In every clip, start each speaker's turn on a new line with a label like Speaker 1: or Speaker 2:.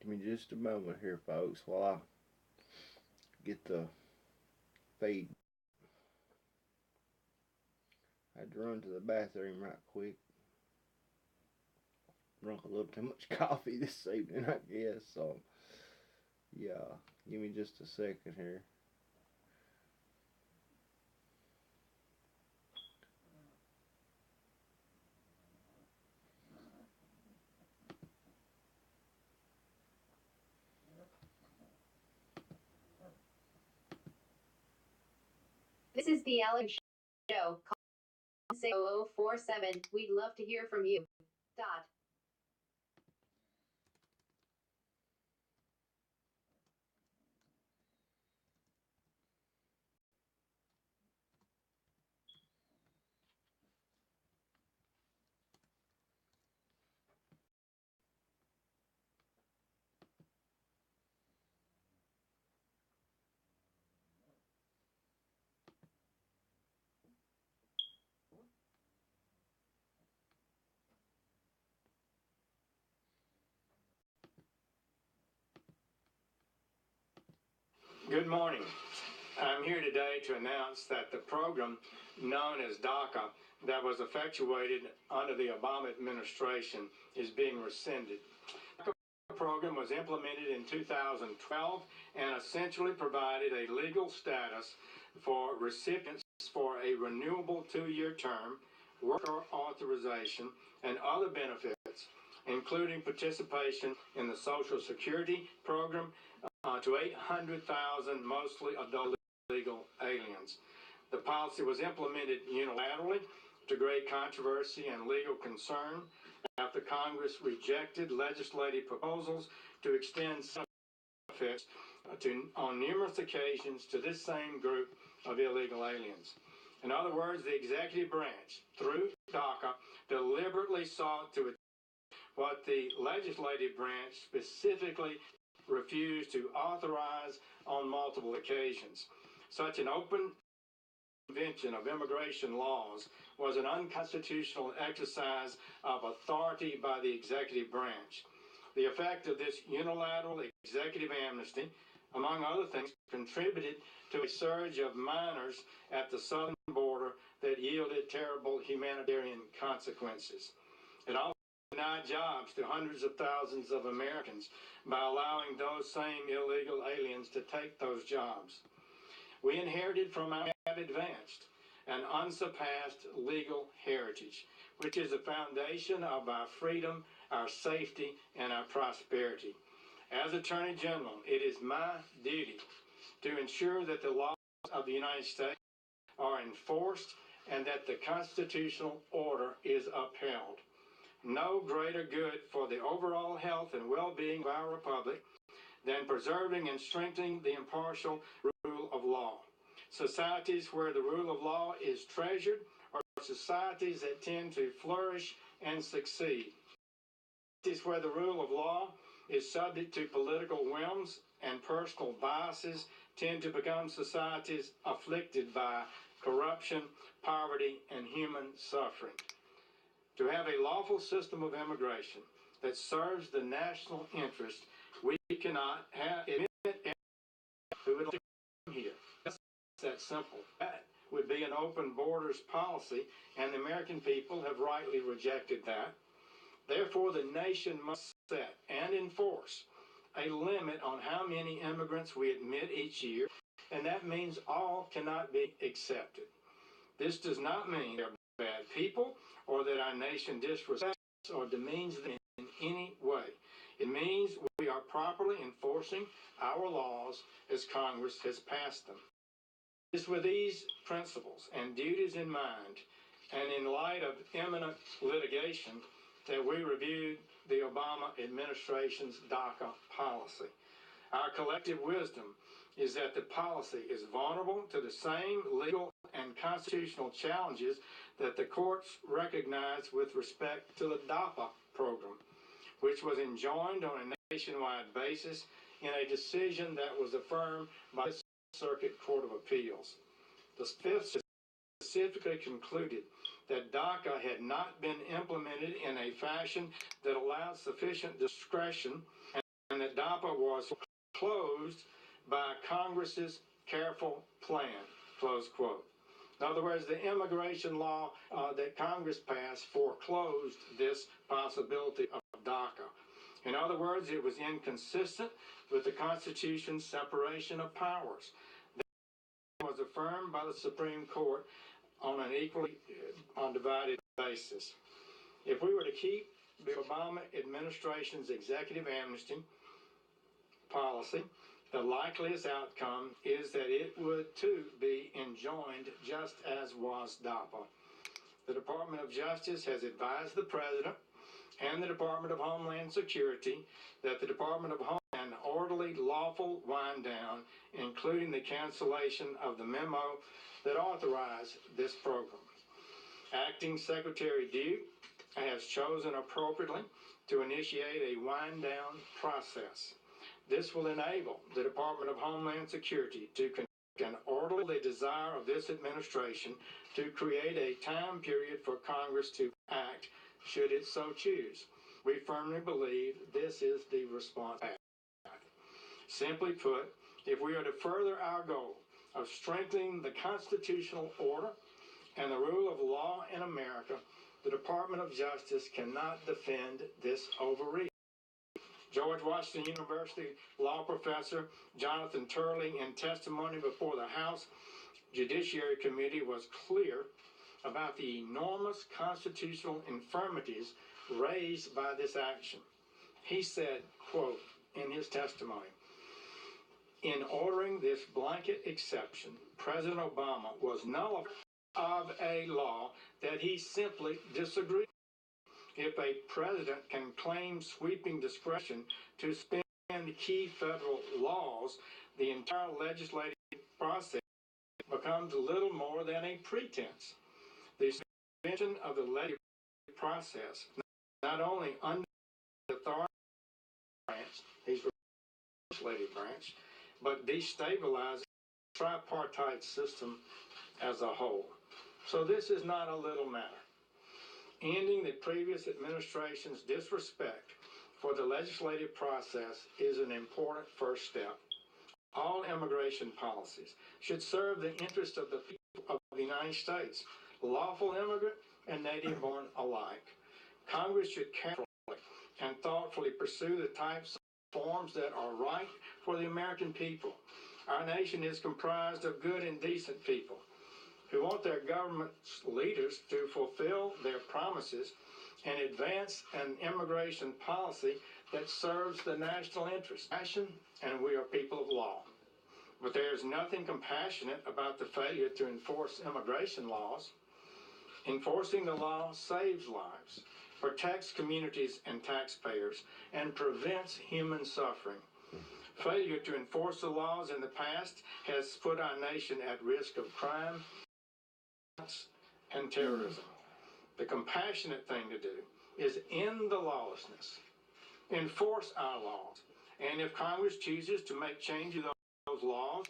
Speaker 1: Give me just a moment here, folks, while I get the feed. I had to run to the bathroom right quick. Drunk a little too much coffee this evening, I guess. So, yeah, give me just a second here.
Speaker 2: This is the Alex Show. Call 6047. We'd love to hear from you. Dot.
Speaker 3: Good morning. I'm here today to announce that the program known as DACA that was effectuated under the Obama administration is being rescinded. The program was implemented in 2012 and essentially provided a legal status for recipients for a renewable 2-year term, work authorization, and other benefits, including participation in the Social Security program, to 800,000 mostly adult illegal aliens. The policy was implemented unilaterally to great controversy and legal concern after Congress rejected legislative proposals to extend benefits on numerous occasions to this same group of illegal aliens. In other words, the executive branch, through DACA, deliberately sought to achieve what the legislative branch specifically refused to authorize on multiple occasions. Such an open convention of immigration laws was an unconstitutional exercise of authority by the executive branch. The effect of this unilateral executive amnesty, among other things, contributed to a surge of minors at the southern border that yielded terrible humanitarian consequences. It also denied jobs to hundreds of thousands of Americans by allowing those same illegal aliens to take those jobs. We inherited from our advanced and unsurpassed legal heritage, which is the foundation of our freedom, our safety, and our prosperity. As Attorney General, it is my duty to ensure that the laws of the United States are enforced and that the constitutional order is upheld. No greater good for the overall health and well-being of our republic than preserving and strengthening the impartial rule of law. Societies where the rule of law is treasured are societies that tend to flourish and succeed. Societies where the rule of law is subject to political whims and personal biases tend to become societies afflicted by corruption, poverty, and human suffering. To have a lawful system of immigration that serves the national interest, we cannot admit who would like to come here. It's that simple. That would be an open borders policy, and the American people have rightly rejected that. Therefore, the nation must set and enforce a limit on how many immigrants we admit each year, and that means all cannot be accepted. This does not mean they're bad people or that our nation disrespects or demeans them in any way. It means we are properly enforcing our laws as Congress has passed them. It is with these principles and duties in mind, and in light of imminent litigation, that we reviewed the Obama administration's DACA policy. Our collective wisdom is that the policy is vulnerable to the same legal and constitutional challenges that the courts recognize with respect to the DAPA program, which was enjoined on a nationwide basis in a decision that was affirmed by the Circuit Court of Appeals. The Fifth specifically concluded that DACA had not been implemented in a fashion that allowed sufficient discretion and that DAPA was closed by Congress's careful plan, close quote. In other words, the immigration law that Congress passed foreclosed this possibility of DACA. In other words, it was inconsistent with the Constitution's separation of powers. That was affirmed by the Supreme Court on an equally undivided basis. If we were to keep the Obama administration's executive amnesty policy, the likeliest outcome is that it would too be enjoined, just as was DAPA. The Department of Justice has advised the President and the Department of Homeland Security that the Department of Homeland an orderly, lawful wind down, including the cancellation of the memo that authorized this program. Acting Secretary Duke has chosen appropriately to initiate a wind down process. This will enable the Department of Homeland Security to conduct an orderly desire of this administration to create a time period for Congress to act should it so choose. We firmly believe this is the response path. Simply put, if we are to further our goal of strengthening the constitutional order and the rule of law in America, the Department of Justice cannot defend this overreach. George Washington University law professor Jonathan Turley, in testimony before the House Judiciary Committee, was clear about the enormous constitutional infirmities raised by this action. He said, quote, in his testimony, "In ordering this blanket exception, President Obama was nullified of a law that he simply disagreed. If a president can claim sweeping discretion to suspend key federal laws, the entire legislative process becomes little more than a pretense. The suspension of the legislative process not only under the authority branch, he's the legislative branch, but destabilizes the tripartite system as a whole. So this is not a little matter. Ending the previous administration's disrespect for the legislative process is an important first step. All immigration policies should serve the interest of the people of the United States, lawful immigrant and native-born alike. Congress should carefully and thoughtfully pursue the types of reforms that are right for the American people. Our nation is comprised of good and decent people who want their government's leaders to fulfill their promises and advance an immigration policy that serves the national interest. And we are people of law. But there is nothing compassionate about the failure to enforce immigration laws. Enforcing the law saves lives, protects communities and taxpayers, and prevents human suffering. Failure to enforce the laws in the past has put our nation at risk of crime and terrorism. The compassionate thing to do is end the lawlessness, enforce our laws, and if Congress chooses to make changes to those laws,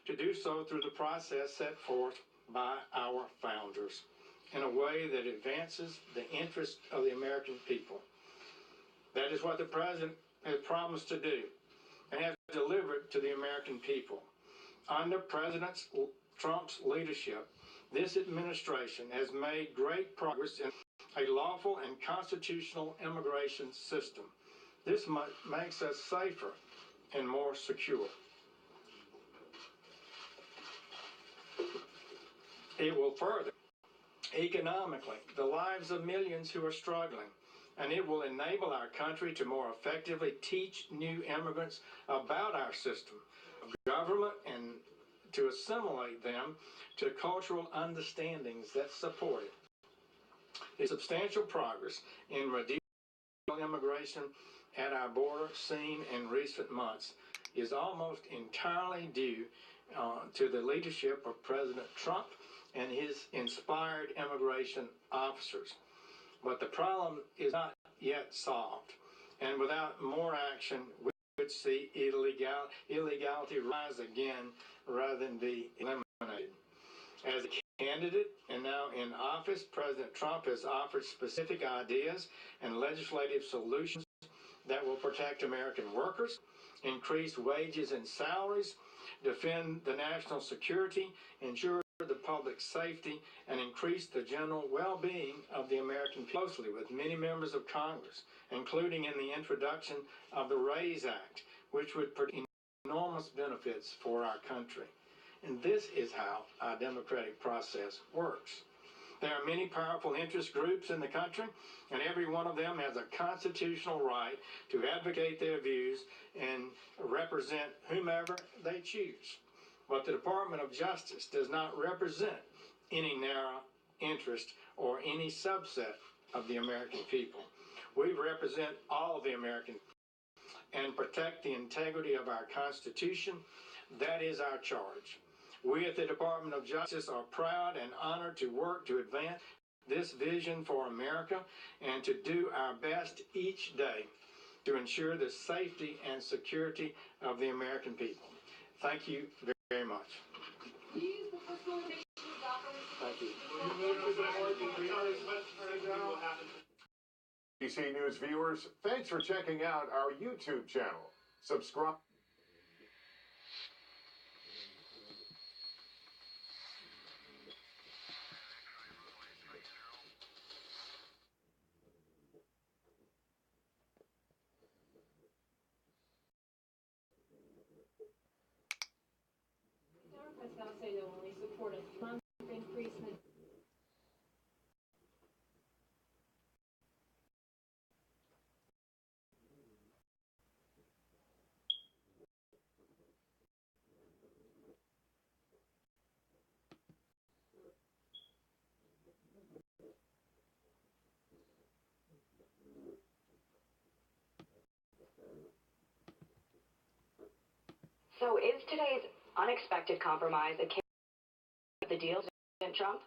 Speaker 3: to do so through the process set forth by our founders in a way that advances the interests of the American people. That is what the President has promised to do and has delivered to the American people. Under President Trump's leadership, this administration has made great progress in a lawful and constitutional immigration system. This makes us safer and more secure. It will further, economically, the lives of millions who are struggling, and it will enable our country to more effectively teach new immigrants about our system of government and to assimilate them to the cultural understandings that support it. The substantial progress in reducing immigration at our border seen in recent months is almost entirely due to the leadership of President Trump and his inspired immigration officers. But the problem is not yet solved, and without more action, we would see illegality rise again rather than be eliminated. As a candidate and now in office, President Trump has offered specific ideas and legislative solutions that will protect American workers, increase wages and salaries, defend the national security, ensure the public safety, and increase the general well-being of the American people. Closely with many members of Congress, including in the introduction of the RAISE Act, which would provide enormous benefits for our country. And this is how our democratic process works. There are many powerful interest groups in the country, and every one of them has a constitutional right to advocate their views and represent whomever they choose. But the Department of Justice does not represent any narrow interest or any subset of the American people. We represent all of the American people and protect the integrity of our Constitution. That is our charge. We at the Department of Justice are proud and honored to work to advance this vision for America and to do our best each day to ensure the safety and security of the American people. Thank you very much. Thank you.
Speaker 4: ABC News viewers, thanks for checking out our YouTube channel. Subscribe.
Speaker 5: Democrats now say they'll only support a month increase in the
Speaker 6: So is today's unexpected compromise a case of the deal President Trump?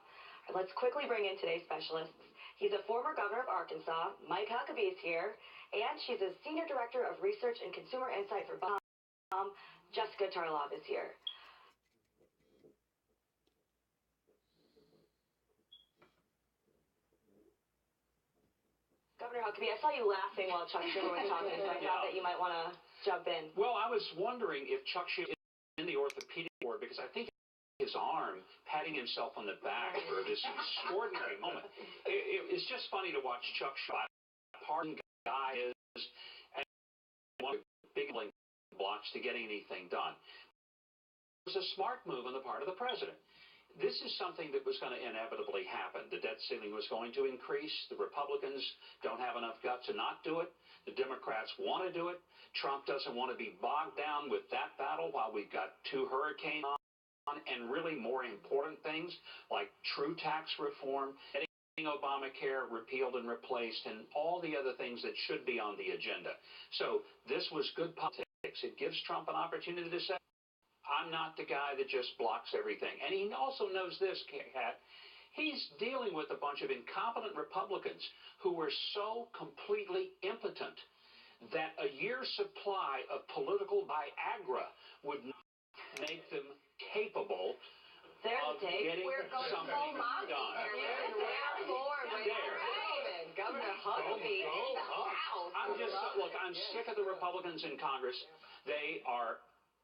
Speaker 6: Let's quickly bring in today's specialists. He's a former governor of Arkansas. Mike Huckabee is here, and she's a senior director of research and consumer insight for BOM. Jessica Tarlov is here. Governor Huckabee, I saw you laughing while Chuck Schumer was talking, so I thought that you might want to jump in.
Speaker 7: Well, I was wondering if Chuck Schumer is in the orthopedic ward, because I think his arm patting himself on the back for this extraordinary moment. It's just funny to watch Chuck Schumer. Pardon guy is and one of the big blocks to getting anything done. It was a smart move on the part of the president. This is something that was going to inevitably happen. The debt ceiling was going to increase. The Republicans don't have enough guts to not do it. The Democrats want to do it. Trump doesn't want to be bogged down with that battle while we've got two hurricanes on, and really more important things like true tax reform, getting Obamacare repealed and replaced, and all the other things that should be on the agenda. So this was good politics. It gives Trump an opportunity to say, I'm not the guy that just blocks everything. And he also knows this, Kat. He's dealing with a bunch of incompetent Republicans who were so completely impotent that a year's supply of political Viagra would not make them capable of getting something done.
Speaker 6: Governor Huckabee in the house.
Speaker 7: I'm sick of the Republicans in Congress. They are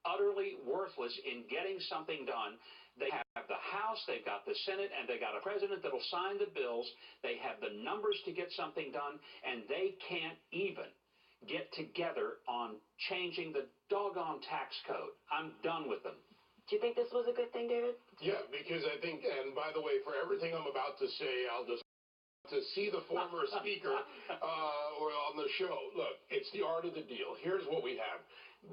Speaker 7: utterly worthless in getting something done. They have the House, they've got the Senate, and they got a president that'll sign the bills. They have the numbers to get something done, and they can't even get together on changing the doggone tax code. I'm done with them.
Speaker 6: Do you think this was a good thing, David?
Speaker 8: Yeah, because I think, and by the way, for everything I'm about to say, I'll just to see the former speaker or on the show. Look, it's the art of the deal. Here's what we have.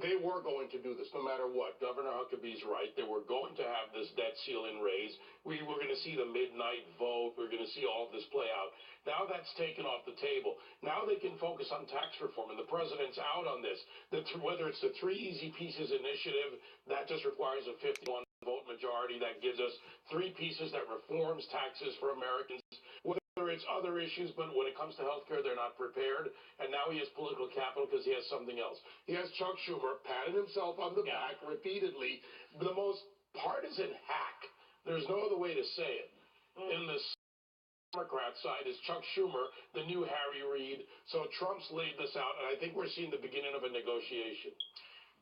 Speaker 8: They were going to do this no matter what. Governor Huckabee's right. They were going to have this debt ceiling raised. We were going to see the midnight vote. We're going to see all of this play out. Now that's taken off the table. Now they can focus on tax reform, and the president's out on this. Whether it's the Three Easy Pieces initiative, that just requires a 51 vote majority. That gives us three pieces that reforms taxes for Americans. Whether it's other issues, but when it comes to health care, they're not prepared. And now he has political capital because he has something else. He has Chuck Schumer patting himself on the back repeatedly. The most partisan hack, there's no other way to say it, in the Democrat side is Chuck Schumer, the new Harry Reid. So Trump's laid this out, and I think we're seeing the beginning of a negotiation.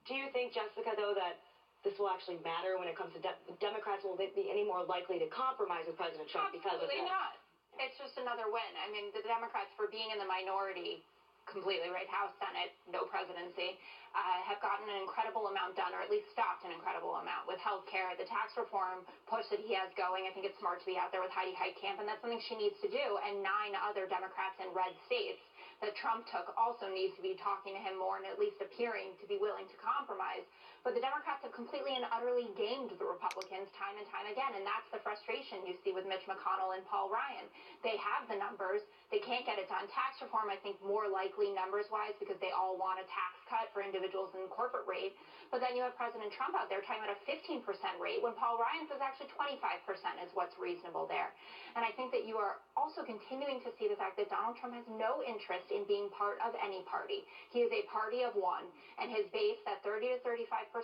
Speaker 6: Do you think, Jessica, though, that this will actually matter when it comes to Democrats? Will they be any more likely to compromise with President Trump because of
Speaker 9: Absolutely
Speaker 6: this?
Speaker 9: not. It's just another win. I mean, the Democrats, for being in the minority completely, right, House, Senate, no presidency, have gotten an incredible amount done, or at least stopped an incredible amount with health care, the tax reform push that he has going. I think it's smart to be out there with Heidi Heitkamp, and that's something she needs to do. And 9 other Democrats in red states that Trump took also needs to be talking to him more and at least appearing to be willing to compromise. But the Democrats have completely and utterly gamed the Republicans time and time again, and that's the frustration you see with Mitch McConnell and Paul Ryan. They have the numbers. They can't get it done. Tax reform, I think, more likely numbers-wise because they all want a tax cut for individuals in corporate rate. But then you have President Trump out there talking about a 15% rate when Paul Ryan says actually 25% is what's reasonable there. And I think that you are also continuing to see the fact that Donald Trump has no interest in being part of any party. He is a party of one, and his base, that 30 to 35%,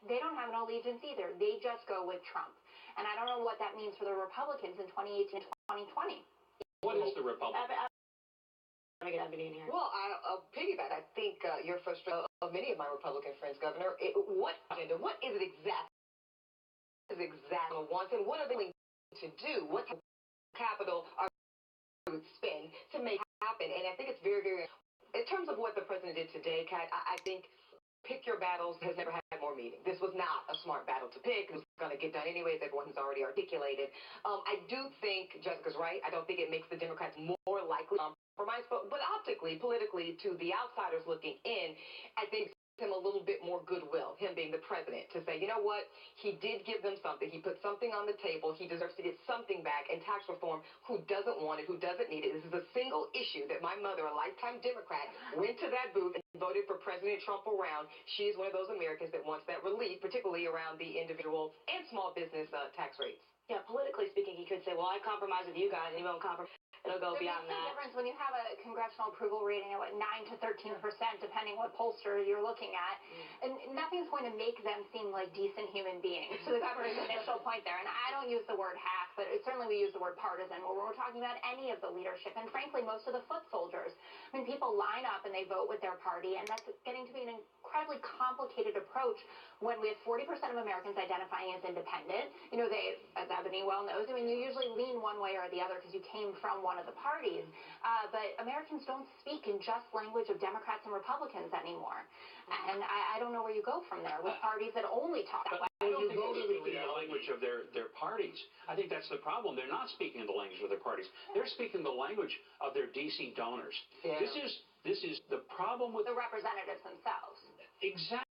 Speaker 9: they don't have an allegiance either. They just go with Trump. And I don't know what that means for the Republicans in 2018 and 2020.
Speaker 7: What is the Republican?
Speaker 6: Let me get Ebony in here.
Speaker 10: Well, I'll piggyback. I think you're frustrated of many of my Republican friends, Governor. What is it exactly? Wants, and what are they willing to do? What capital are they to spend to make it happen? And I think it's very, very. In terms of what the president did today, Kat, I think pick your battles has never had more meaning. This was not a smart battle to pick. It was going to get done anyways. Everyone has already articulated. I do think Jessica's right. I don't think it makes the Democrats more likely to compromise, but optically, politically, to the outsiders looking in, I think him a little bit more goodwill, him being the president, to say, you know what, he did give them something. He put something on the table. He deserves to get something back. And tax reform, who doesn't want it, who doesn't need it? This is a single issue that my mother, a lifetime Democrat, went to that booth and voted for President Trump around. She is one of those Americans that wants that relief, particularly around the individual and small business tax rates.
Speaker 6: Yeah, politically speaking, he could say, well, I compromise with you guys, and you won't compromise. It'll go beyond that.
Speaker 9: There's a difference when you have a congressional approval rating of 9 to 13%, depending what pollster you're looking at, and nothing's going to make them seem like decent human beings. To the governor's initial point there, and I don't use the word hack, but certainly we use the word partisan when we're talking about any of the leadership, and frankly, most of the foot soldiers. I mean, people line up and they vote with their party, and that's getting to be an incredibly complicated approach when we have 40% of Americans identifying as independent. You know, they, as Ebony well knows, I mean, you usually lean one way or the other because you came from one of the parties. But Americans don't speak in just language of Democrats and Republicans anymore. And I don't know where you go from there with parties that only talk that way.
Speaker 7: I don't think they're speaking the language of their parties. I think that's the problem. They're not speaking the language of their parties. They're speaking the language of their D.C. donors. Yeah. This is the problem with
Speaker 9: the representatives themselves.
Speaker 7: Exactly.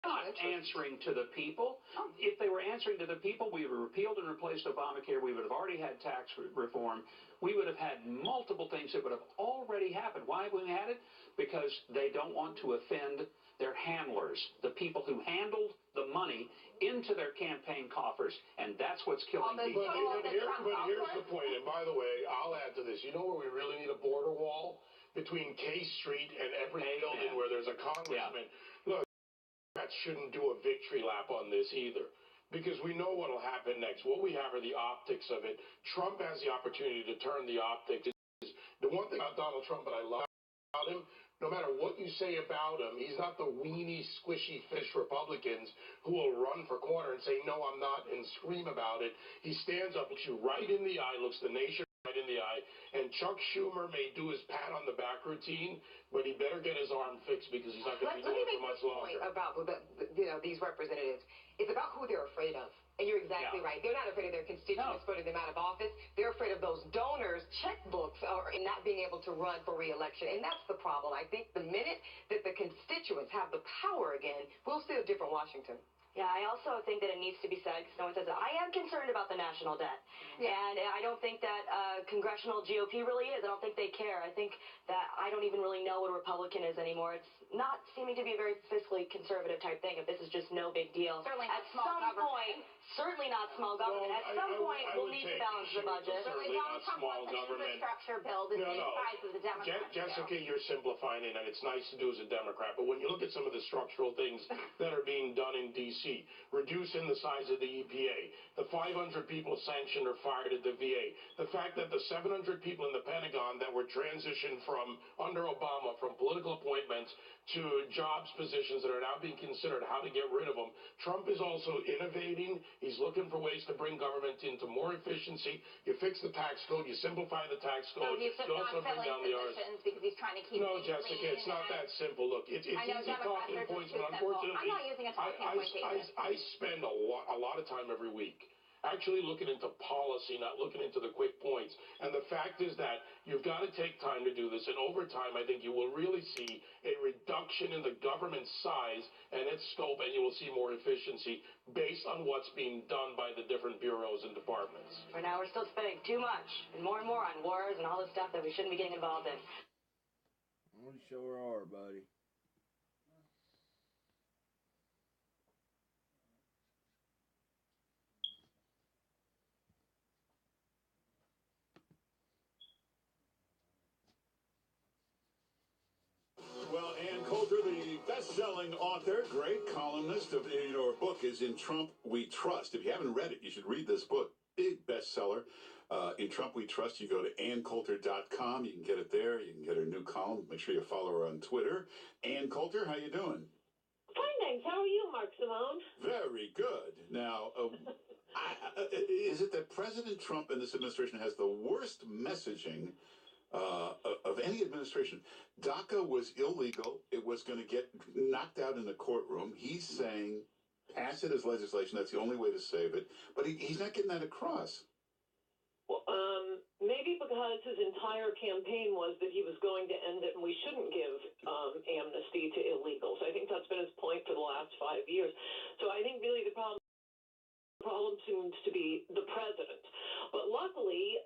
Speaker 7: Not answering to the people. If they were answering to the people, we would have repealed and replaced Obamacare. We would have already had tax reform. We would have had multiple things that would have already happened. Why have we had it? Because they don't want to offend their handlers, the people who handled the money into their campaign coffers, and that's what's killing people.
Speaker 8: But here's the point, and by the way, I'll add to this. You know where we really need a border wall? Between K Street and every building where there's a congressman. Yeah. Look, that shouldn't do a victory lap on this either, because we know what will happen next. What we have are the optics of it. Trump has the opportunity to turn the optics. The one thing about Donald Trump that I love about him, no matter what you say about him, he's not the weenie, squishy fish Republicans who will run for corner and say, no, I'm not, and scream about it. He stands up, looks you right in the eye, looks the nation right in the eye, and Chuck Schumer may do his pat on the back routine, but he better get his arm fixed because he's not going to be doing it for much longer.
Speaker 10: Let me make this point about these representatives. It's about who they're afraid of. And you're exactly right. They're not afraid of their constituents voting them out of office. They're afraid of those donors' checkbooks or not being able to run for re-election. And that's the problem. I think the minute that the constituents have the power again, we'll see a different Washington.
Speaker 6: Yeah, I also think that it needs to be said, because no one says it, I am concerned about the national debt. Yeah. And I don't think that congressional GOP really is. I don't think they care. I think that I don't even really know what a Republican is anymore. It's not seeming to be a very fiscally conservative type thing. If this is just no big deal.
Speaker 9: Certainly not small government.
Speaker 6: Certainly not small government.
Speaker 8: Well,
Speaker 6: at some point, we'll need to balance the budget.
Speaker 9: Certainly Donald Trump wants an infrastructure bill the same size as the Democrats.
Speaker 8: Jessica, you're simplifying it, and it's nice to do as a Democrat. But when you look at some of the structural things that are being done in D.C., CDC, reducing the size of the EPA, the 500 people sanctioned or fired at the VA, the fact that the 700 people in the Pentagon that were transitioned from under Obama from political appointments to jobs positions that are now being considered how to get rid of them. Trump is also innovating. He's looking for ways to bring government into more efficiency. You fix the tax code, you simplify the tax
Speaker 9: So
Speaker 8: code,
Speaker 9: he's
Speaker 8: you also
Speaker 9: not
Speaker 8: bring
Speaker 9: filling
Speaker 8: down the hours.
Speaker 9: positions because he's trying to keep
Speaker 8: No,
Speaker 9: things
Speaker 8: Jessica,
Speaker 9: lean
Speaker 8: it's not
Speaker 9: and-
Speaker 8: that simple. Look, it's
Speaker 9: I know
Speaker 8: easy
Speaker 9: Democrats
Speaker 8: talking
Speaker 9: are just
Speaker 8: points,
Speaker 9: too
Speaker 8: but
Speaker 9: simple.
Speaker 8: unfortunately,
Speaker 9: I'm not using a talking point, David.
Speaker 8: I spend a lot of time every week actually looking into policy, not looking into the quick points. And the fact is that you've got to take time to do this. And over time, I think you will really see a reduction in the government size and its scope, and you will see more efficiency based on what's being done by the different bureaus and departments.
Speaker 6: For now, we're still spending too much and more on wars and all this stuff that we shouldn't be getting involved in.
Speaker 1: We sure are, buddy.
Speaker 11: Well, Ann Coulter, the best-selling author, great columnist of your book is In Trump We Trust. If you haven't read it, you should read this book. Big bestseller. In Trump We Trust, you go to AnnCoulter.com. You can get it there. You can get her new column. Make sure you follow her on Twitter. Ann Coulter, how you doing?
Speaker 5: Fine, thanks. How are you, Mark Simone?
Speaker 11: Very good. Now, is it that President Trump and this administration has the worst messaging of any administration? DACA was illegal. It was going to get knocked out in the courtroom. He's saying, pass it as legislation. That's the only way to save it. But he's not getting that across.
Speaker 5: Well, maybe because his entire campaign was that he was going to end it and we shouldn't give amnesty to illegals. I think that's been his point for the last 5 years. So I think really the problem seems to be the president. But luckily,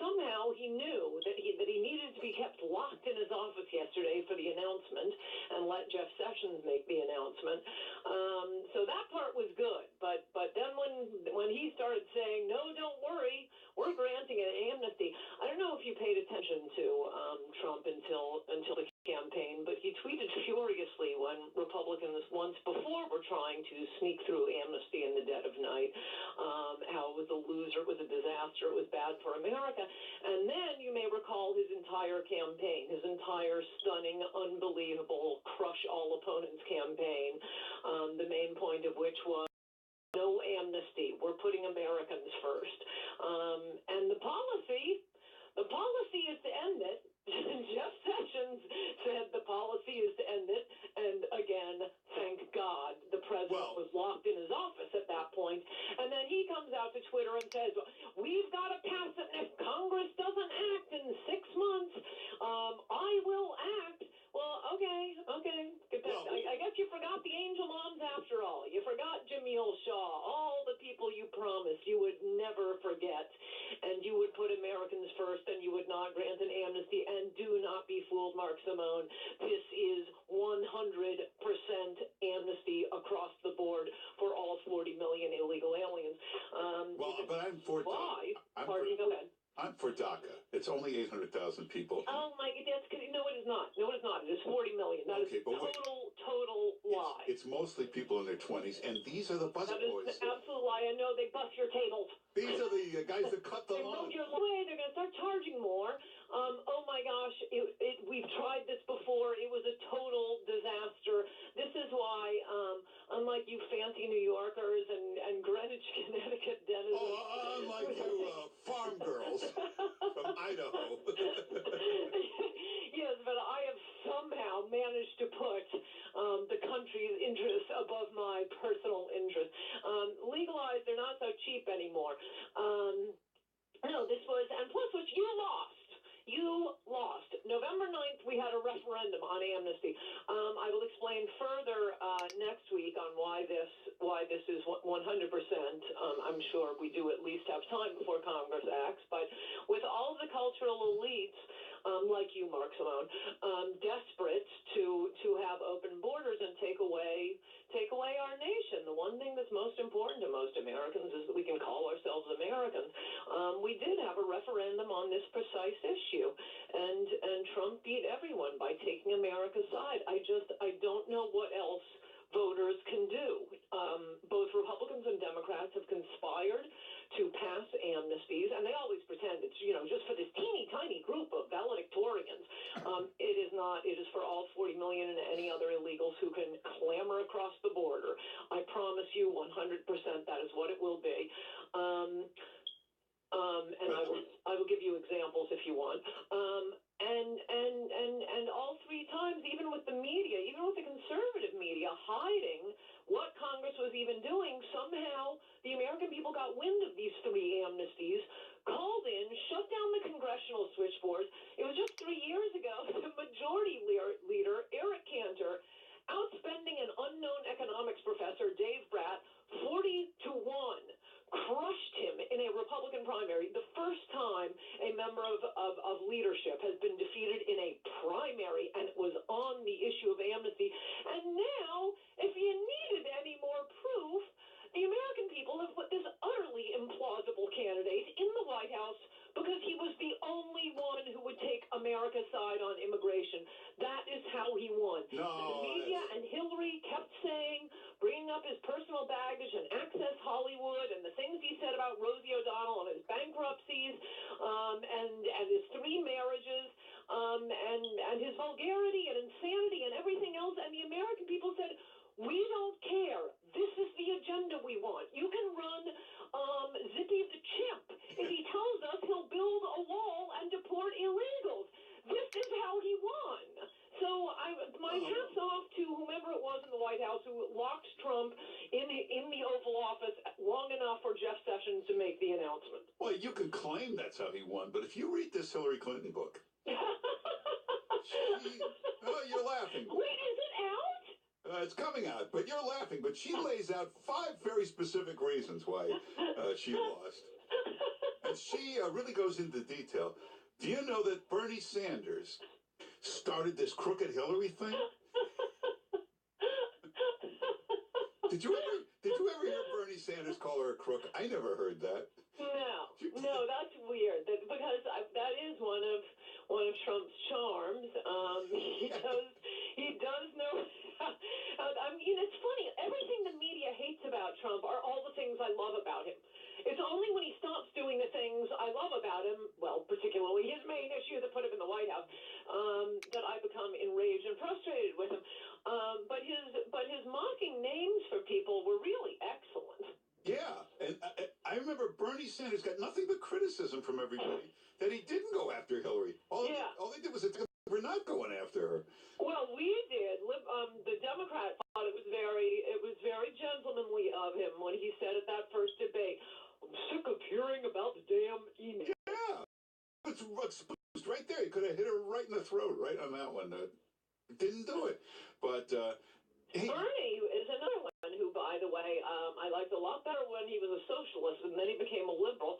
Speaker 5: somehow he knew that he needed to be kept locked in his office yesterday for the announcement and let Jeff Sessions make the announcement. So that part was good. But then when he started saying, no, don't worry, we're granting an amnesty. I don't know if you paid attention to Trump until the campaign, but he tweeted furiously when Republicans once before were trying to sneak through amnesty in the dead of night, how it was a loser, it was a disaster, it was bad for America. And then you may recall his entire campaign, his entire stunning, unbelievable, crush all opponents campaign, the main point of which was no amnesty. We're putting Americans first. And the policy is to end it. Jeff Sessions said the policy is to end it. And again, thank God the president was locked in his office at that point. And then he comes out to Twitter and says, we've got to pass it. And if Congress doesn't act in 6 months, I will act. Well, okay. I guess you forgot the angel moms after all. You forgot Jamil Shaw, all the people you promised you would never forget, and you would put Americans first, and you would not grant an amnesty. And do not be fooled, Mark Simone. This is 100% amnesty across the board for all 40 million illegal aliens.
Speaker 11: But I'm for
Speaker 5: why?
Speaker 11: Go ahead. I'm for DACA. It's only 800,000 people.
Speaker 5: Oh my, no, it is not. No, it is not. It is 40 million. That is total lie.
Speaker 11: It's mostly people in their 20s, and these are the bus
Speaker 5: boys.
Speaker 11: That
Speaker 5: is an absolute lie. I know they bust your tables.
Speaker 11: These are the guys that cut the lawn.
Speaker 5: They're going to start charging more. Oh my gosh, we've tried this before. It was a total disaster. This is why, unlike you fancy New Yorkers and Greenwich, Connecticut denizens.
Speaker 11: Unlike you farm girls from Idaho.
Speaker 5: Yes, but I have somehow managed to put the country's interests above my personal interests. Legalized, they're not so cheap anymore. No, this was, and plus, which you lost. You lost. November 9th, we had a referendum on amnesty. I will explain further next week on why this is 100%. I'm sure we do at least have time before Congress acts. But with all of the cultural elites, like you, Mark Simone, desperate to have open borders and take away our nation. The one thing that's most important to most Americans is that we can call ourselves Americans. We did have a referendum on this precise issue, and Trump beat everyone by taking America's side. I don't know what else voters can do. Both Republicans and Democrats have conspired to pass amnesties, and they always pretend it's, just for this teeny tiny group of valedictorians. It is not. It is for all 40 million and any other illegals who can clamber across the border. I promise you 100% that is what it will be. And I will give you examples if you want. And all three times, even with the media, even with the conservative media hiding what Congress was even doing, somehow the American people got wind of these three amnesties, called in, shut down the congressional switchboard. It was just 3 years ago, the majority leader, Eric Cantor, outspending an unknown economics professor, Dave Bratt, 40-1, crushed him in a Republican primary. The first time a member of leadership has been defeated in a primary, and it was on the issue of amnesty. And now, if you needed any more proof, the American people have put this utterly implausible candidate in the White House because he was the only one who would take America's side on immigration. That is how he won.
Speaker 11: No,
Speaker 5: the media and Hillary kept saying, bringing up his personal baggage and Access Hollywood and the things he said about Rosie O'Donnell and his bankruptcies and his 3 marriages and his vulgarity and insanity and everything else. And the American people said, we don't care. This is the agenda we want. You can run Zippy the Chimp if he tells us he'll build a wall and deport illegals. This is how he won. So my hat's off to whomever it was in the White House who locked Trump in the Oval Office long enough for Jeff Sessions to make the announcement.
Speaker 11: Well, you can claim that's how he won, but if you read this Hillary Clinton book, you're laughing.
Speaker 5: Wait, is it out?
Speaker 11: It's coming out, but you're laughing. But she lays out 5 very specific reasons why she lost. And she really goes into detail. Do you know that Bernie Sanders started this crooked Hillary thing? Did you ever hear Bernie Sanders call her a crook? I never heard that.
Speaker 5: No, that's weird. Because that is one of Trump's charms. He does know. It's funny. Everything the media hates about Trump are all the things I love about him. It's only when he stops doing the things I love about him, well, particularly his main issue that put him in the White House, that I become enraged and frustrated with him. But his mocking names for people were really excellent.
Speaker 11: Yeah, and I remember Bernie Sanders got nothing but criticism from everybody that he didn't go after Hillary. All they did was we're not going after her.
Speaker 5: Well, we did. The Democrats thought it was very gentlemanly of him when he said at that first debate, "I'm sick of hearing about the damn email."
Speaker 11: Yeah, it's exposed right there. He could have hit her right in the throat, right on that one. Didn't do it, but
Speaker 5: Bernie is another one who, by the way, I liked a lot better when he was a socialist and then he became a liberal.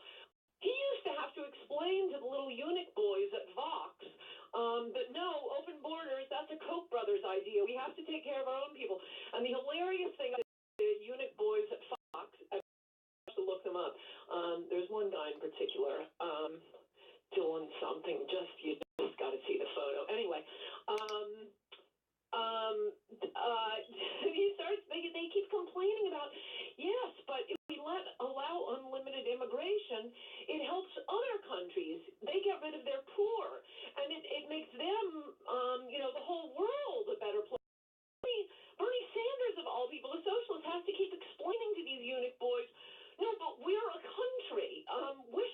Speaker 5: He used to have to explain to the little eunuch boys at Vox that no, open borders, that's a Koch brothers idea. We have to take care of our own people. And the hilarious thing about the eunuch boys at Fox, I have to look them up. There's one guy in particular, Dylan something, you just got to see the photo. Anyway, they keep complaining about, yes, but if we allow unlimited immigration, it helps other countries. They get rid of their poor, and it makes them, the whole world a better place. Bernie Sanders, of all people, the socialist, has to keep explaining to these eunuch boys, no, but we're a country. Wish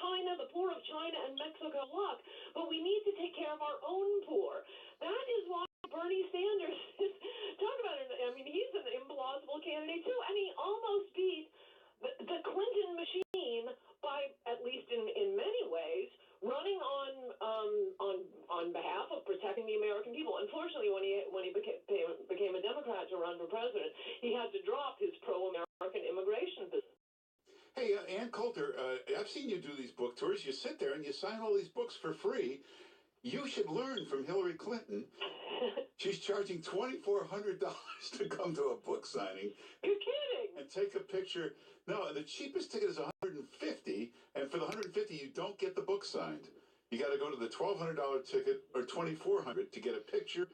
Speaker 5: China, the poor of China and Mexico luck, but we need to take care of our own poor. That is why Bernie Sanders is, talk about it, he's an implausible candidate too, and he almost beat the Clinton machine by, at least in many ways, running on behalf of protecting the American people. Unfortunately, when he became a Democrat to run for president, he had to drop his pro-American immigration position.
Speaker 11: Hey, Ann Coulter, I've seen you do these book tours. You sit there and you sign all these books for free. You should learn from Hillary Clinton. She's charging $2,400 to come to a book signing.
Speaker 5: You're kidding.
Speaker 11: And take a picture. No, the cheapest ticket is $150, and for the $150, you don't get the book signed. You got to go to the $1,200 ticket or $2,400 to get a picture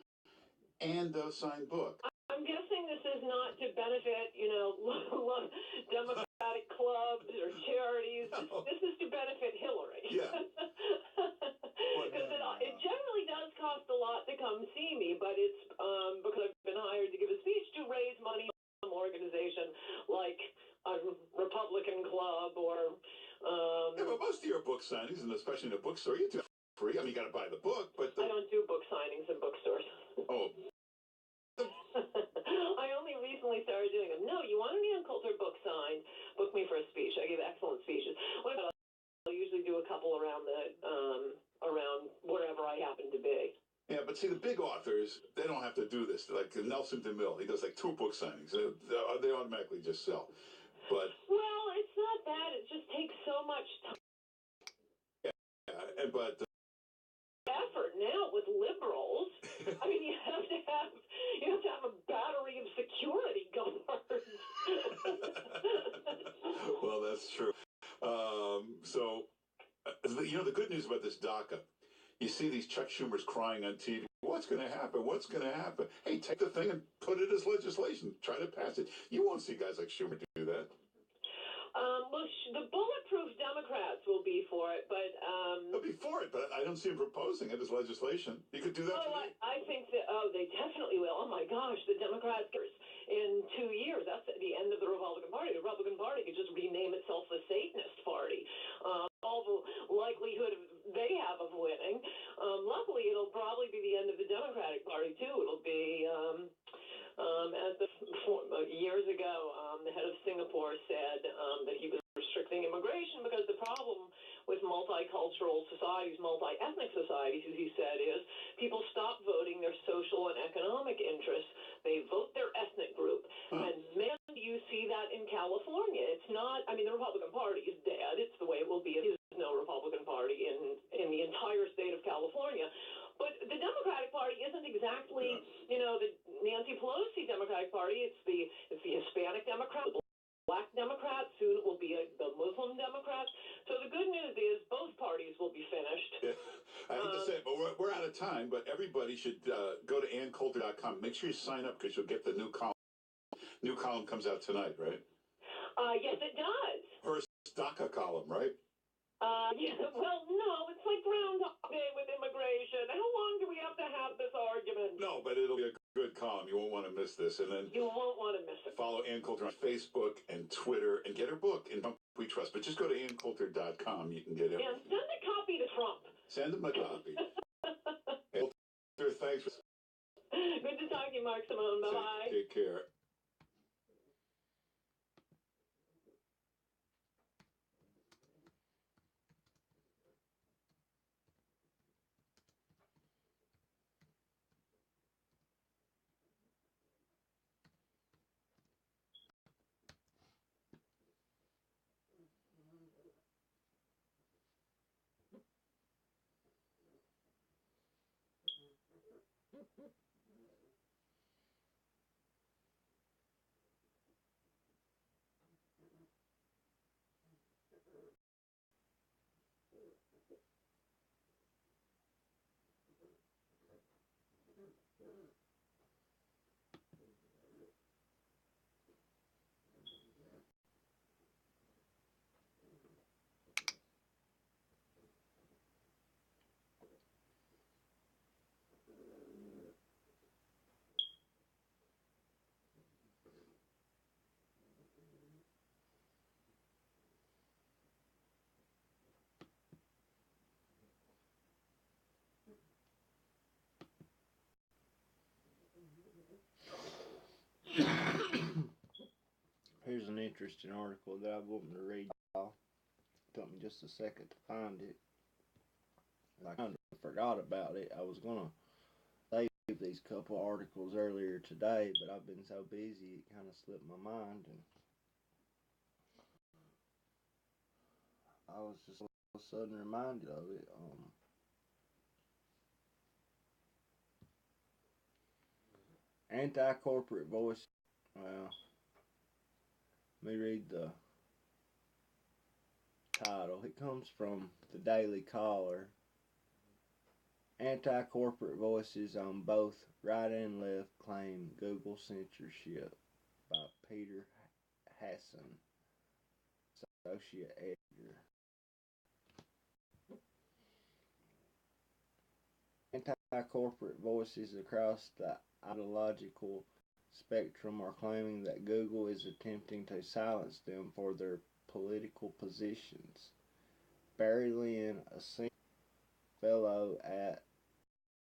Speaker 11: and a signed book.
Speaker 5: I'm guessing this is not to benefit, Democratic clubs or charities.
Speaker 11: No.
Speaker 5: This is to benefit Hillary.
Speaker 11: Yeah.
Speaker 5: Because it generally does cost a lot to come see me, but it's because I've been hired to give a speech to raise money for some organization like a Republican club or.
Speaker 11: Yeah, but most of your book signings, and especially in a bookstore, you do it free. I mean, you got to buy the book, but
Speaker 5: I don't do book signings in bookstores.
Speaker 11: Oh.
Speaker 5: I only recently started doing them. No, you want an Ann Coulter book signed? Book me for a speech. I give excellent speeches. I'll usually do a couple around around wherever I happen to be.
Speaker 11: Yeah, but see, the big authors, they don't have to do this. Like Nelson DeMille, he does like 2 book signings. They automatically just sell. But
Speaker 5: well, it's not that. It just takes so much time.
Speaker 11: Yeah, but
Speaker 5: effort now with liberals. I mean, you have to have a battery of security guards.
Speaker 11: Well, that's true. The good news about this DACA, you see these Chuck Schumers crying on TV. What's going to happen? What's going to happen? Hey, take the thing and put it as legislation. Try to pass it. You won't see guys like Schumer do that.
Speaker 5: Well, the bulletproof Democrats will be for it, but
Speaker 11: they'll be for it, but I don't see them proposing it as legislation. You could do that.
Speaker 5: I think that they definitely will. Oh my gosh, the Democrats in 2 years, that's the end of the Republican Party. The Republican Party could just rename itself the Satanist Party. All the likelihood they have of winning. Luckily, it'll probably be the end of the Democratic Party too. It'll be. Years ago, the head of Singapore said that he was restricting immigration because the problem with multicultural societies, multi-ethnic societies, as he said, is people stop voting their social and economic interests. They vote their ethnic group. And man, do you see that in California. It's not, the Republican Party is dead. It's the way it will be. There's no Republican Party in the entire state of California. But the Democratic Party isn't exactly, the Nancy Pelosi Democratic Party. It's the Hispanic Democrat, the Black Democrats. Soon it will be the Muslim Democrats. So the good news is both parties will be finished.
Speaker 11: Yeah. I hate to say it, but we're out of time. But everybody should go to AnnCoulter.com. Make sure you sign up because you'll get the new column. New column comes out tonight, right?
Speaker 5: Yes, it does.
Speaker 11: First DACA column, right?
Speaker 5: Well, no, it's like Groundhog Day with immigration. How long do we have to have this argument?
Speaker 11: No, but it'll be a good column. You won't want to miss this. And then
Speaker 5: you won't want to miss it.
Speaker 11: Follow Ann Coulter on Facebook and Twitter and get her book, In Trump We Trust. But just go to AnnCoulter.com. You can get everything.
Speaker 5: And send a copy to Trump.
Speaker 11: Send him a copy. Coulter, thanks.
Speaker 5: Good to talk to you, Mark Simone. Bye-bye.
Speaker 11: Take care.
Speaker 1: Here's an interesting article that I want to read y'all. Took me just a second to find it. I kind of forgot about it. I was gonna save these couple articles earlier today, but I've been so busy it kind of slipped my mind, and I was just all of a sudden reminded of it. Anti-corporate voice. Well, let me read the title. It comes from the Daily Caller. Anti-corporate voices on both right and left claim Google censorship by Peter Hassan, associate editor. Anti-corporate voices across the ideological spectrum are claiming that Google is attempting to silence them for their political positions. Barry Lynn, a senior fellow at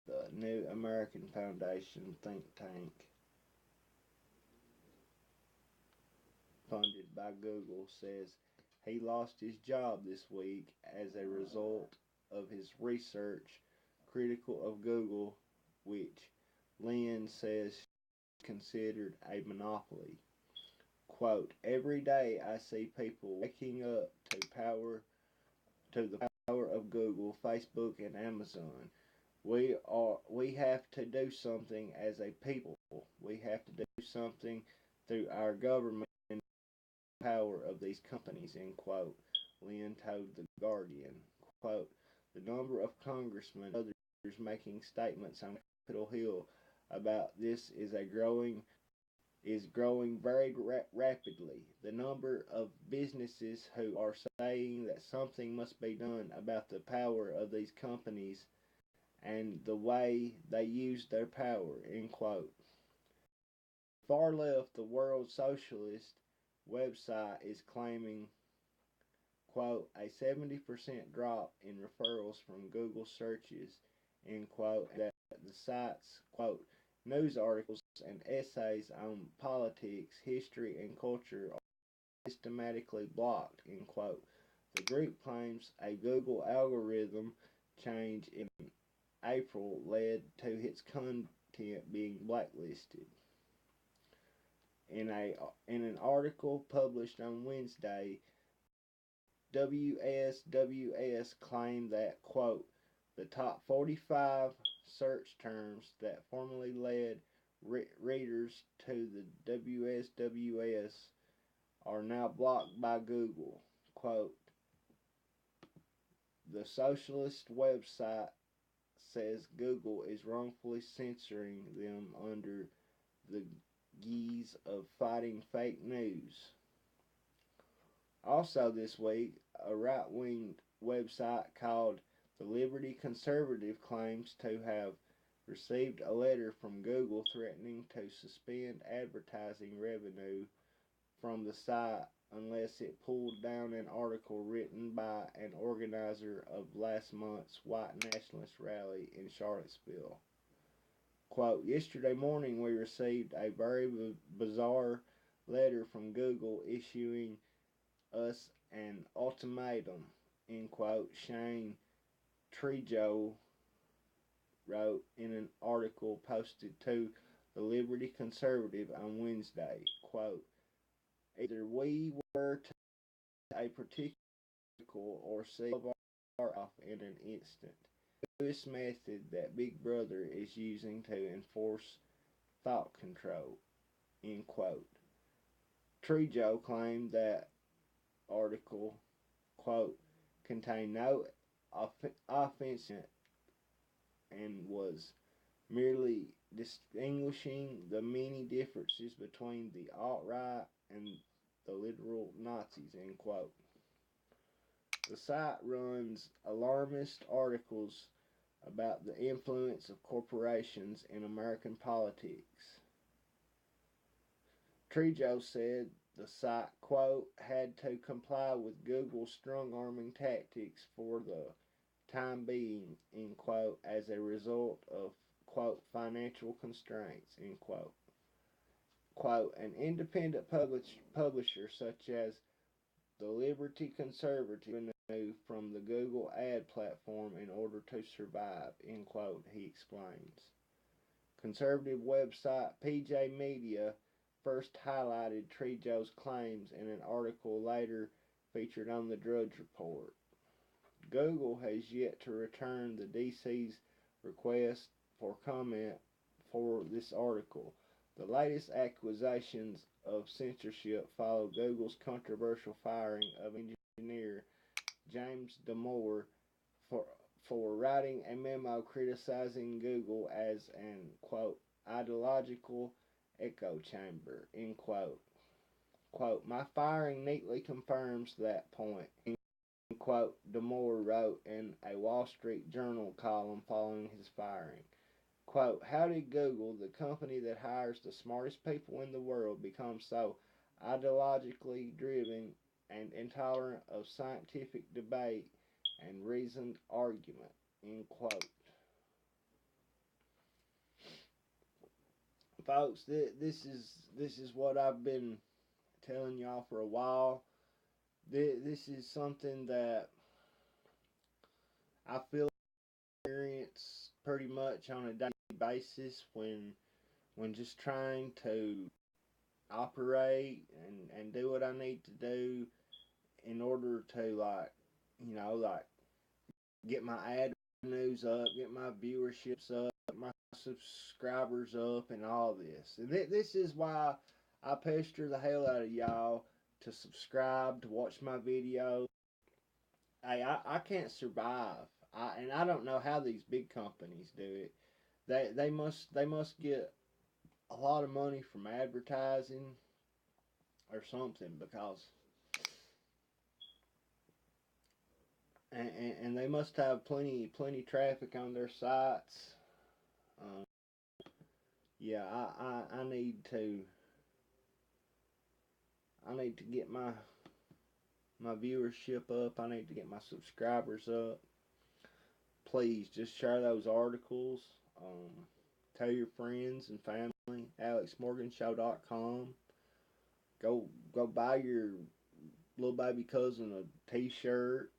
Speaker 1: the New American Foundation think tank funded by Google, says he lost his job this week as a result of his research critical of Google, which Lynn says considered a monopoly. Quote, every day I see people waking up to the power of Google, Facebook, and Amazon. We have to do something as a people. We have to do something through our government and the power of these companies, end quote. Lynn told The Guardian. Quote, the number of congressmen and others making statements on Capitol Hill about this is growing very rapidly. The number of businesses who are saying that something must be done about the power of these companies and the way they use their power, end quote. Far left, the World Socialist website is claiming, quote, a 70% drop in referrals from Google searches, end quote, that the site's, quote, news articles and essays on politics, history, and culture are systematically blocked, end quote. The group claims a Google algorithm change in April led to its content being blacklisted. In an article published on Wednesday, WSWS claimed that, quote, the top 45 search terms that formerly led readers to the WSWS are now blocked by Google. Quote, the socialist website says Google is wrongfully censoring them under the guise of fighting fake news. Also this week, a right-wing website called The Liberty Conservative claims to have received a letter from Google threatening to suspend advertising revenue from the site unless it pulled down an article written by an organizer of last month's white nationalist rally in Charlottesville. Quote, yesterday morning we received a very bizarre letter from Google issuing us an ultimatum, end quote, Shane Trejo wrote in an article posted to the Liberty Conservative on Wednesday. Quote, either we were to a particular or see our off in an instant. This method that Big Brother is using to enforce thought control, end quote. Trejo claimed that article, quote, contained no offense and was merely distinguishing the many differences between the alt-right and the literal Nazis, end quote. The site runs alarmist articles about the influence of corporations in American politics. Trejo said the site, quote, had to comply with Google's strong-arming tactics for the time being, end quote, as a result of, quote, financial constraints, end quote. Quote, an independent publisher such as the Liberty Conservative revenue from the Google ad platform in order to survive, end quote, he explains. Conservative website PJ Media first highlighted Trejo's claims in an article later featured on the Drudge Report. Google has yet to return the DC's request for comment for this article. The latest accusations of censorship followed Google's controversial firing of engineer James Damore for writing a memo criticizing Google as an, quote, ideological echo chamber, end quote. Quote, my firing neatly confirms that point, end quote, Damore wrote in a Wall Street Journal column following his firing. Quote, how did Google, the company that hires the smartest people in the world, become so ideologically driven and intolerant of scientific debate and reasoned argument, end quote. Folks, this is what I've been telling y'all for a while. This is something that I feel experience pretty much on a daily basis when just trying to operate and do what I need to do in order to, like, get my ad revenues up, get my viewerships up, my subscribers up, and all this. And this is why I pester the hell out of y'all to subscribe, to watch my videos. Hey, I can't survive. I don't know how these big companies do it. They must get a lot of money from advertising or something, because and they must have plenty traffic on their sites. Yeah, I need to get my viewership up. I need to get my subscribers up. Please just share those articles. Tell your friends and family. AlexMorganShow.com. Go buy your little baby cousin a t-shirt.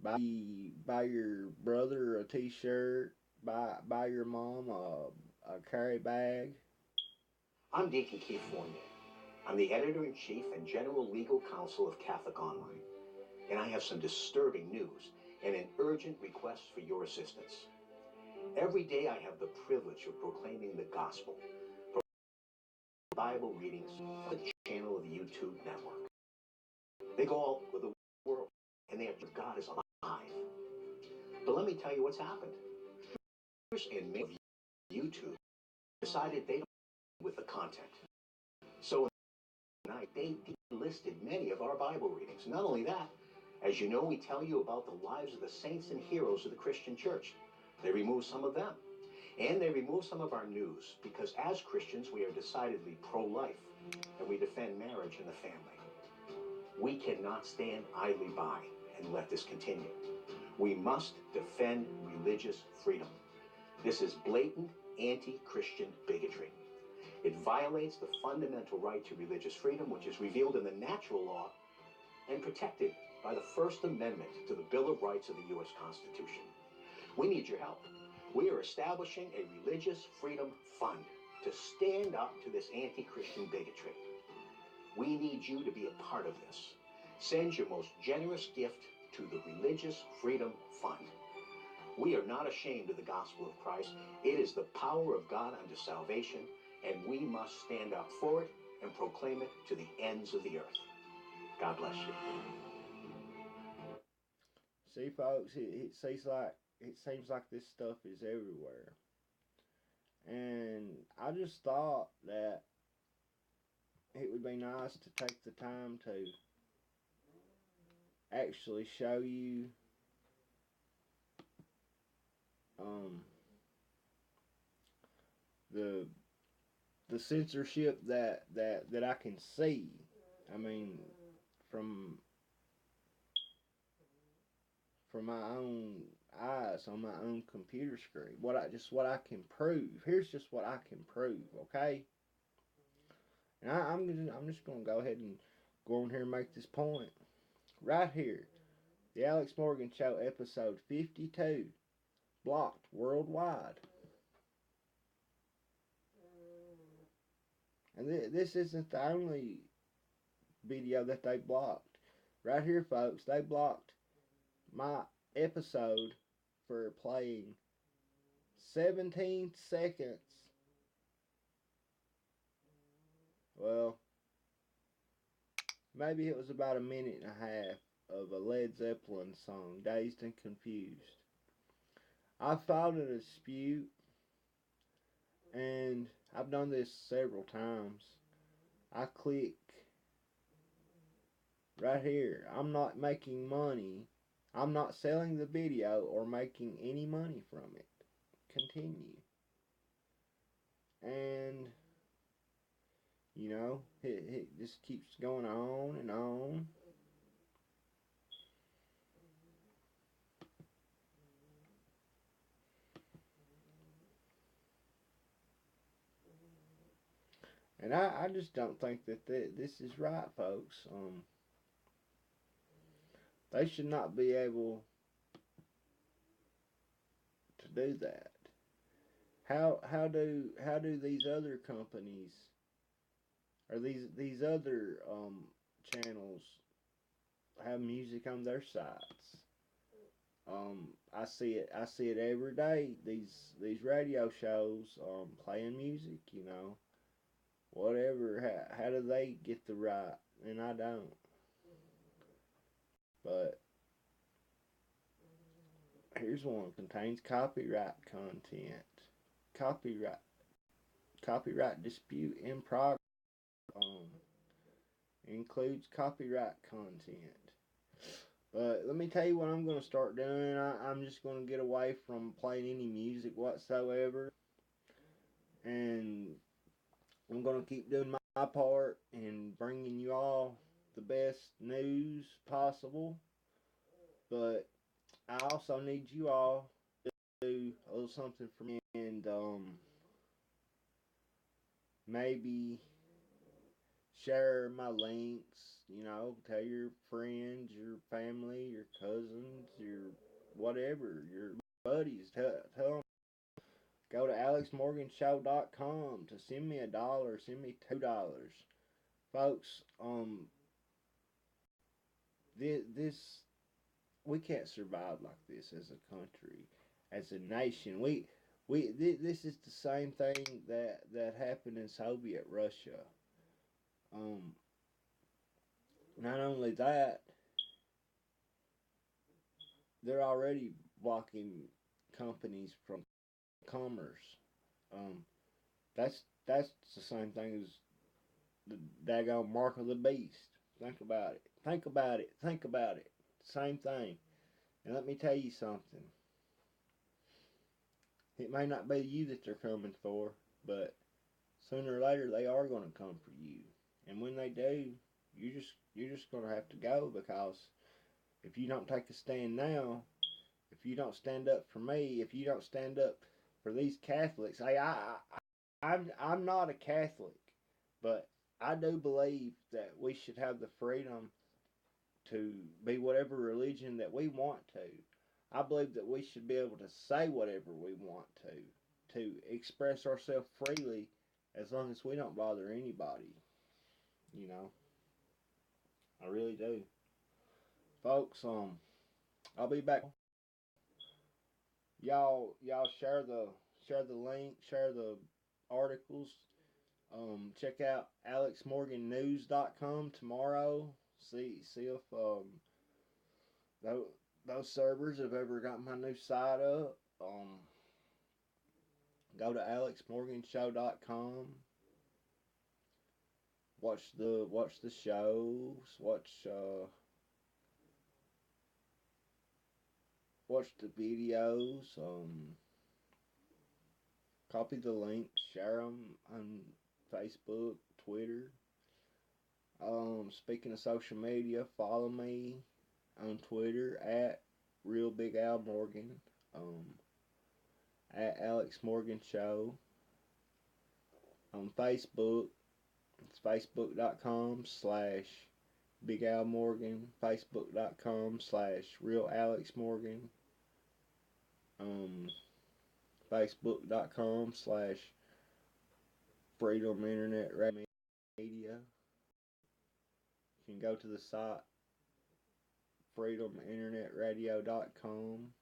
Speaker 1: Buy your brother a t-shirt. Buy your mom a carry bag.
Speaker 12: I'm Deacon Keith Fournier. I'm the editor-in-chief and general legal counsel of Catholic Online, and I have some disturbing news and an urgent request for your assistance. Every day I have the privilege of proclaiming the gospel, Bible readings on the channel of the YouTube network. They go all over the world, and they have God is alive. But let me tell you what's happened. And many of YouTube decided they don't with the content. So tonight they delisted many of our Bible readings. Not only that, as you know, we tell you about the lives of the saints and heroes of the Christian church. They removed some of them. And they removed some of our news, because as Christians we are decidedly pro-life and we defend marriage and the family. We cannot stand idly by and let this continue. We must defend religious freedom. This is blatant anti-Christian bigotry. It violates the fundamental right to religious freedom, which is revealed in the natural law and protected by the First Amendment to the Bill of Rights of the U.S. Constitution. We need your help. We are establishing a religious freedom fund to stand up to this anti-Christian bigotry. We need you to be a part of this. Send your most generous gift to the Religious Freedom Fund. We are not ashamed of the gospel of Christ. It is the power of God unto salvation, and we must stand up for it and proclaim it to the ends of the earth. God bless you.
Speaker 1: See, folks, it seems like this stuff is everywhere. And I just thought that it would be nice to take the time to actually show you the censorship that I can see. I mean, from my own eyes on my own computer screen. What I can prove. Here's just what I can prove, okay? And I'm just gonna go ahead and go on here and make this point. Right here. The Alex Morgan Show, episode 52. Blocked worldwide. And this isn't the only video that they blocked. Right here, folks, they blocked my episode for playing 17 seconds. Well, maybe it was about a minute and a half of a Led Zeppelin song, Dazed and Confused. I filed a dispute, and I've done this several times. I click right here. I'm not making money. I'm not selling the video or making any money from it. Continue. And, you know, it just keeps going on and on. And I just don't think that this is right, folks. They should not be able to do that. How do these other companies or these other channels have music on their sites? I see it every day. These radio shows playing music, you know, whatever. How do they get the right? And I don't. But here's one: contains copyright content. Copyright copyright dispute in progress. Includes copyright content. But let me tell you what I'm going to start doing. I'm just going to get away from playing any music whatsoever. And I'm going to keep doing my part and bringing you all the best news possible. But I also need you all to do a little something for me. And maybe share my links, you know, tell your friends, your family, your cousins, your whatever, your buddies, tell them. Go to alexmorganshow.com to send me $1, send me $2. Folks, this we can't survive like this as a country, as a nation. This is the same thing that happened in Soviet Russia. Not only that, they're already blocking companies from commerce. That's the same thing as the daggone mark of the beast. Think about it. Think about it. Think about it. Same thing. And let me tell you something. It may not be you that they're coming for, but sooner or later they are going to come for you. And when they do, you're just going to have to go, because if you don't take a stand now, if you don't stand up for me, if you don't stand up for these Catholics, hey, I'm not a Catholic, but I do believe that we should have the freedom to be whatever religion that we want to. I believe that we should be able to say whatever we want to express ourselves freely, as long as we don't bother anybody. You know, I really do, folks. I'll be back. Y'all share the link, share the articles. Check out alexmorgannews.com tomorrow. See if those servers have ever got my new site up. Go to alexmorganshow.com. Watch the shows. Watch the videos. Copy the links. Share them on Facebook, Twitter. Speaking of social media, follow me on Twitter at Real Big Al Morgan. At Alex Morgan Show. On Facebook, it's facebook.com/Big Al Morgan, facebook.com/Real Alex Morgan, facebook.com/Freedom Internet Media. You can go to the site freedominternetradio.com.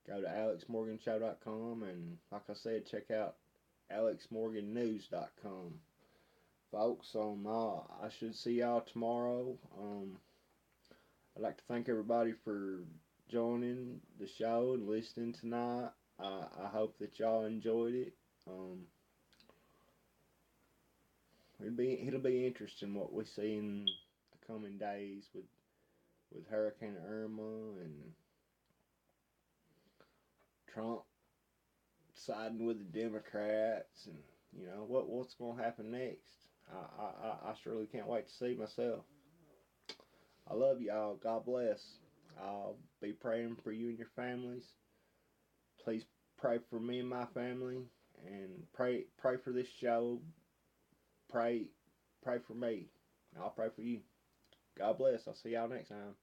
Speaker 1: Go to alexmorganshow.com, and like I said, check out alexmorgannews.com. Folks, I should see y'all tomorrow. I'd like to thank everybody for joining the show and listening tonight. I hope that y'all enjoyed it. It'll be interesting what we see in the coming days with Hurricane Irma and Trump siding with the Democrats, and what's going to happen next. I surely can't wait to see myself. I love y'all. God bless. I'll be praying for you and your families. Please pray for me and my family, and pray for this show. Pray for me. I'll pray for you. God bless. I'll see y'all next time.